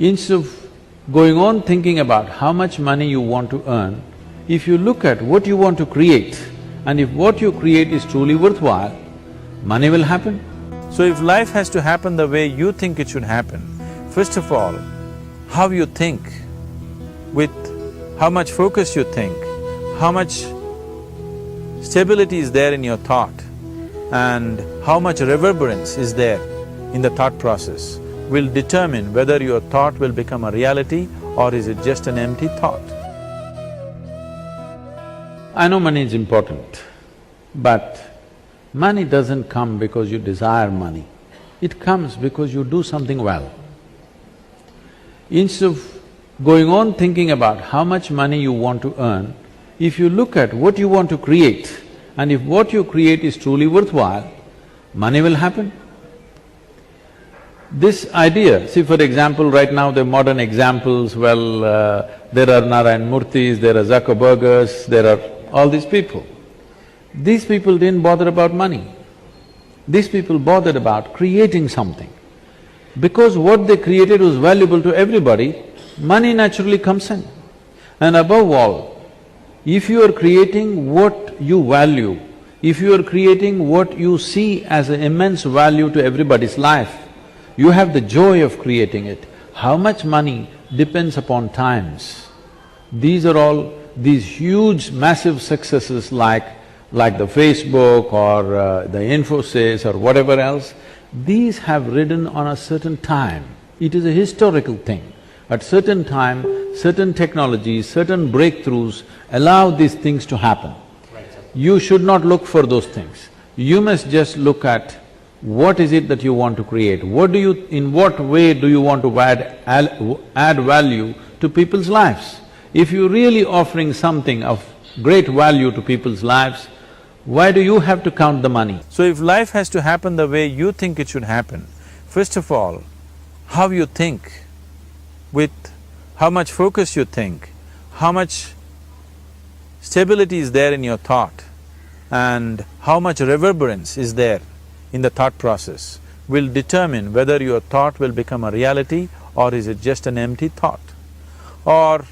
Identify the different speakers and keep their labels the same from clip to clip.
Speaker 1: Instead of going on thinking about how much money you want to earn, if you look at what you want to create, and if what you create is truly worthwhile, money will happen.
Speaker 2: So if life has to happen the way you think it should happen, first of all, how you think, with how much focus you think, how much stability is there in your thought, and how much reverberance is there in the thought process will determine whether your thought will become a reality or is it just an empty thought.
Speaker 1: I know money is important, but money doesn't come because you desire money. It comes because you do something well. Instead of going on thinking about how much money you want to earn, if you look at what you want to create, and if what you create is truly worthwhile, money will happen. This idea, see for example, right now the modern examples, there are Narayan Murthis, there are Zuckerbergers, there are all these people. These people didn't bother about money. These people bothered about creating something. Because what they created was valuable to everybody, money naturally comes in. And above all, if you are creating what you value, if you are creating what you see as an immense value to everybody's life, you have the joy of creating it. How much money depends upon times. These are all… these huge massive successes like the Facebook or the Infosys or whatever else, these have ridden on a certain time. It is a historical thing. At certain time, certain technologies, certain breakthroughs allow these things to happen. You should not look for those things. You must just look at what is it that you want to create, in what way do you want to add value to people's lives. If you're really offering something of great value to people's lives, why do you have to count the money?
Speaker 2: So if life has to happen the way you think it should happen, first of all, how you think, with how much focus you think, how much stability is there in your thought, and how much reverberance is there in the thought process will determine whether your thought will become a reality or is it just an empty thought. Or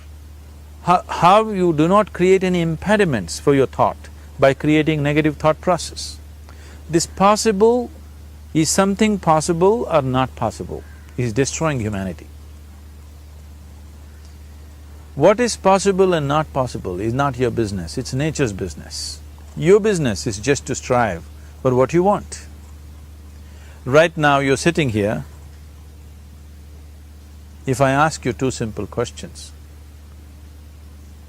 Speaker 2: how you do not create any impediments for your thought by creating negative thought process. This possible, is something possible or not possible, is destroying humanity. What is possible and not possible is not your business, it's nature's business. Your business is just to strive for what you want. Right now you're sitting here, if I ask you two simple questions,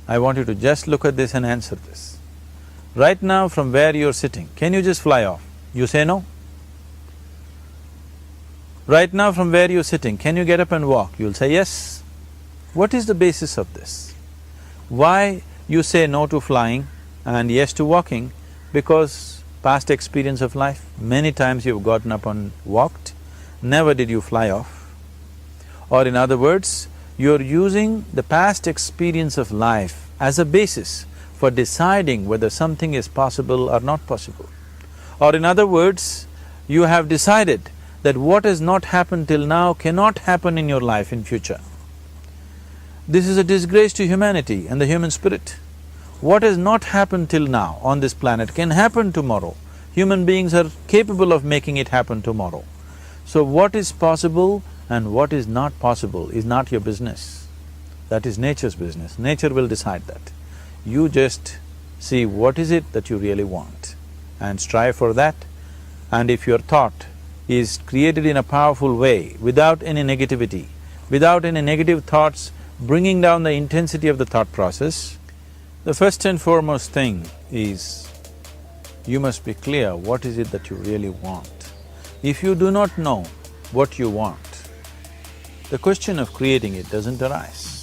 Speaker 2: I want you to just look at this and answer this. Right now from where you're sitting, can you just fly off? You say no. Right now from where you're sitting, can you get up and walk? You'll say yes. What is the basis of this? Why you say no to flying and yes to walking? Because past experience of life, many times you've gotten up and walked, never did you fly off. Or in other words, you're using the past experience of life as a basis for deciding whether something is possible or not possible. Or in other words, you have decided that what has not happened till now cannot happen in your life in future. This is a disgrace to humanity and the human spirit. What has not happened till now on this planet can happen tomorrow. Human beings are capable of making it happen tomorrow. So what is possible and what is not possible is not your business. That is nature's business. Nature will decide that. You just see what is it that you really want and strive for that. And if your thought is created in a powerful way, without any negativity, without any negative thoughts bringing down the intensity of the thought process, the first and foremost thing is, you must be clear what is it that you really want. If you do not know what you want, the question of creating it doesn't arise.